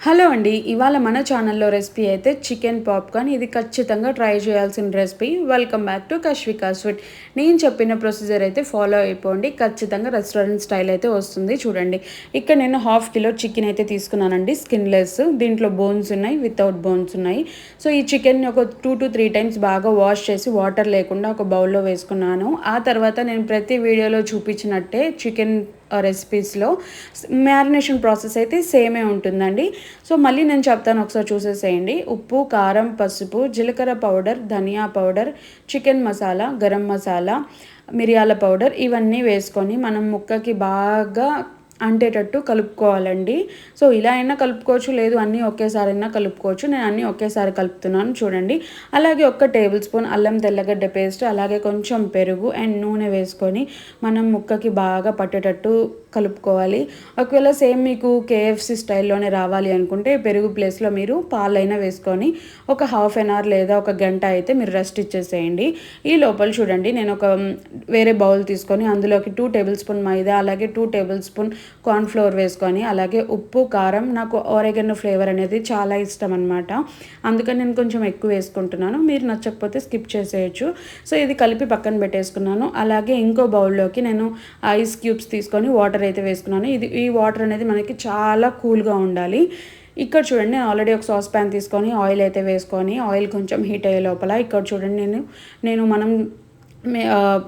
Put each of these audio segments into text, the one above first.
Hello అండి. ఇవాళ మన ఛానల్‌లో రెసిపీ అయితే చికెన్ పాప్‌కార్న్. ఇది ఖచ్చితంగా ట్రై చేయాల్సిన recipe. Welcome back to Kashvika sweet. నేను చెప్పిన ప్రొసీజర్ అయితే ఫాలో అయిపోండి. ఖచ్చితంగా రెస్టారెంట్ స్టైల్ అయితే వస్తుంది చూడండి. ఇక్కడ నేను హాఫ్ కిలో చికెన్ అయితే తీసుకున్నానండి, స్కిన్‌లెస్. దీంట్లో బోన్స్ ఉన్నాయి, వితౌట్ బోన్స్ ఉన్నాయి. సో ఈ చికెన్‌ని ఒక 2-3 టైమ్స్ బాగా వాష్ చేసి వాటర్ లేకుండా ఒక బౌల్‌లో వేసుకున్నాను. ఆ తర్వాత నేను ప్రతి వీడియోలో చూపించినట్టే చికెన్ రెసిపీస్లో మ్యారినేషన్ ప్రాసెస్ అయితే సేమే ఉంటుందండి. సో మళ్ళీ నేను చెప్తాను, ఒకసారి చూసేసేయండి. ఉప్పు, కారం, పసుపు, జీలకర్ర పౌడర్, ధనియా పౌడర్, చికెన్ మసాలా, గరం మసాలా, మిరియాల పౌడర్ ఇవన్నీ వేసుకొని మనం ముక్కకి బాగా అంటేటట్టు కలుపుకోవాలండి. సో ఇలా అయినా కలుపుకోవచ్చు, లేదు అన్నీ ఒకేసారి అయినా కలుపుకోవచ్చు. నేను అన్నీ ఒకేసారి కలుపుతున్నాను చూడండి. అలాగే 1 టేబుల్ స్పూన్ అల్లం తెల్లగడ్డ పేస్ట్, అలాగే కొంచెం పెరుగు అండ్ నూనె వేసుకొని మనం ముక్కకి బాగా పట్టేటట్టు కలుపుకోవాలి. ఒకవేళ సేమ్ మీకు కేఎఫ్సి స్టైల్లోనే రావాలి అనుకుంటే పెరుగు ప్లేస్లో మీరు పాలైనా వేసుకొని ఒక హాఫ్ అన్ అవర్ లేదా ఒక గంట అయితే మీరు రెస్ట్ ఇచ్చేసేయండి. ఈ లోపల చూడండి, నేను ఒక వేరే బౌల్ తీసుకొని అందులోకి 2 టేబుల్ స్పూన్ మైదా, అలాగే 2 టేబుల్ స్పూన్ కార్న్‌ఫ్లోర్ వేసుకొని, అలాగే ఉప్పు, కారం, నాకు ఆరిగానో ఫ్లేవర్ అనేది చాలా ఇష్టం అనమాట. అందుకని నేను కొంచెం ఎక్కువ వేసుకుంటున్నాను. మీరు నచ్చకపోతే స్కిప్ చేసేయచ్చు. సో ఇది కలిపి పక్కన పెట్టేసుకున్నాను. అలాగే ఇంకో బౌల్లోకి నేను ఐస్ క్యూబ్స్ తీసుకొని వాటర్ అయితే వేసుకున్నాను. ఈ వాటర్ అనేది మనకి చాలా కూల్గా ఉండాలి. ఇక్కడ చూడండి, నేను ఆల్రెడీ ఒక సాస్ ప్యాన్ తీసుకొని ఆయిల్ అయితే వేసుకొని, ఆయిల్ కొంచెం హీట్ అయ్యే లోపల ఇక్కడ చూడండి, మనం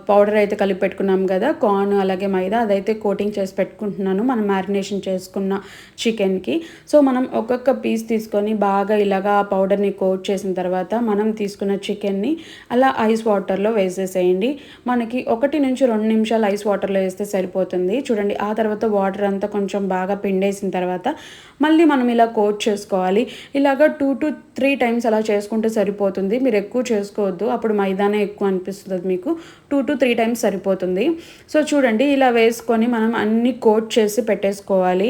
పౌడర్ అయితే కలిపి పెట్టుకున్నాం కదా, కార్న్ అలాగే మైదా, అదైతే కోటింగ్ చేసి పెట్టుకుంటున్నాను మనం మ్యారినేషన్ చేసుకున్న చికెన్కి. సో మనం ఒక్కొక్క పీస్ తీసుకొని బాగా ఇలాగా పౌడర్ని కోట్ చేసిన తర్వాత మనం తీసుకున్న చికెన్ని అలా ఐస్ వాటర్లో వేసేసేయండి. మనకి 1 నుంచి 2 నిమిషాలు ఐస్ వాటర్లో వేస్తే సరిపోతుంది చూడండి. ఆ తర్వాత వాటర్ అంతా కొంచెం బాగా పిండేసిన తర్వాత మళ్ళీ మనం ఇలా కోట్ చేసుకోవాలి. ఇలాగా 2-3 టైమ్స్ అలా చేసుకుంటే సరిపోతుంది. మీరు ఎక్కువ చేసుకోవద్దు, అప్పుడు మైదానే ఎక్కువ అనిపిస్తుంది మీకు. 2-3 టైమ్స్ సరిపోతుంది. సో చూడండి, ఇలా వేసుకొని మనం అన్ని కోట్ చేసి పెట్టేసుకోవాలి.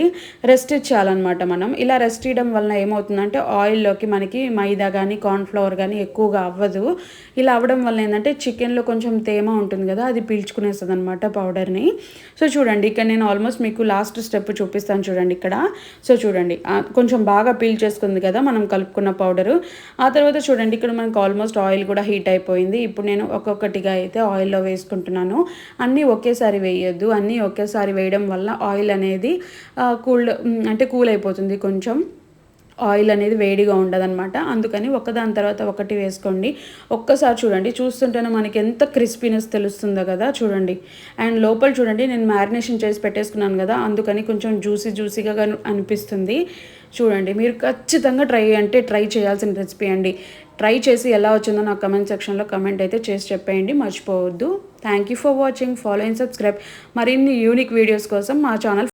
రెస్ట్ ఇచ్చేయాలన్నమాట. మనం ఇలా రెస్ట్ ఇవ్వడం వలన ఏమవుతుందంటే ఆయిల్లోకి మనకి మైదా కానీ కార్న్‌ఫ్లవర్ కానీ ఎక్కువగా అవ్వదు. ఇలా అవ్వడం వల్ల ఏంటంటే చికెన్లో కొంచెం తేమ ఉంటుంది కదా, అది పీల్చుకునేస్తుంది అనమాట పౌడర్ని. సో చూడండి, ఇక్కడ నేను ఆల్మోస్ట్ మీకు లాస్ట్ స్టెప్ చూపిస్తాను చూడండి ఇక్కడ. సో చూడండి, కొంచెం బాగా పీల్ చేసుకుంది కదా మనం కలుపుకున్న పౌడరు. ఆ తర్వాత చూడండి, ఇక్కడ మనకు ఆల్మోస్ట్ ఆయిల్ కూడా హీట్ అయిపోయింది. ఇప్పుడు నేను ఒక్కొక్కటిగా అయితే ఆయిల్లో వేసుకుంటున్నాను. అన్నీ ఒకేసారి వేయొద్దు. అన్నీ ఒకేసారి వేయడం వల్ల ఆయిల్ అనేది కూల్ అయిపోతుంది. కొంచెం ఆయిల్ అనేది వేడిగా ఉండదన్నమాట. అందుకని ఒకదాని తర్వాత ఒకటి వేసుకోండి. ఒక్కసారి చూడండి, చూస్తుంటేనే మనకి ఎంత క్రిస్పీనెస్ తెలుస్తుందో కదా చూడండి. అండ్ లోపల చూడండి, నేను మ్యారినేషన్ చేసి పెట్టేసుకున్నాను కదా, అందుకని కొంచెం జ్యూసీగా అనిపిస్తుంది. చూడండి, మీరు ఖచ్చితంగా ట్రై చేయాల్సిన రెసిపీ అండి. ట్రై చేసి ఎలా వచ్చిందో నాకు కమెంట్ సెక్షన్లో కమెంట్ అయితే చేసి చెప్పేయండి, మర్చిపోవద్దు. Thank you for watching. Follow and subscribe. మరిన్ని యూనిక్ వీడియోస్ కోసం మా ఛానల్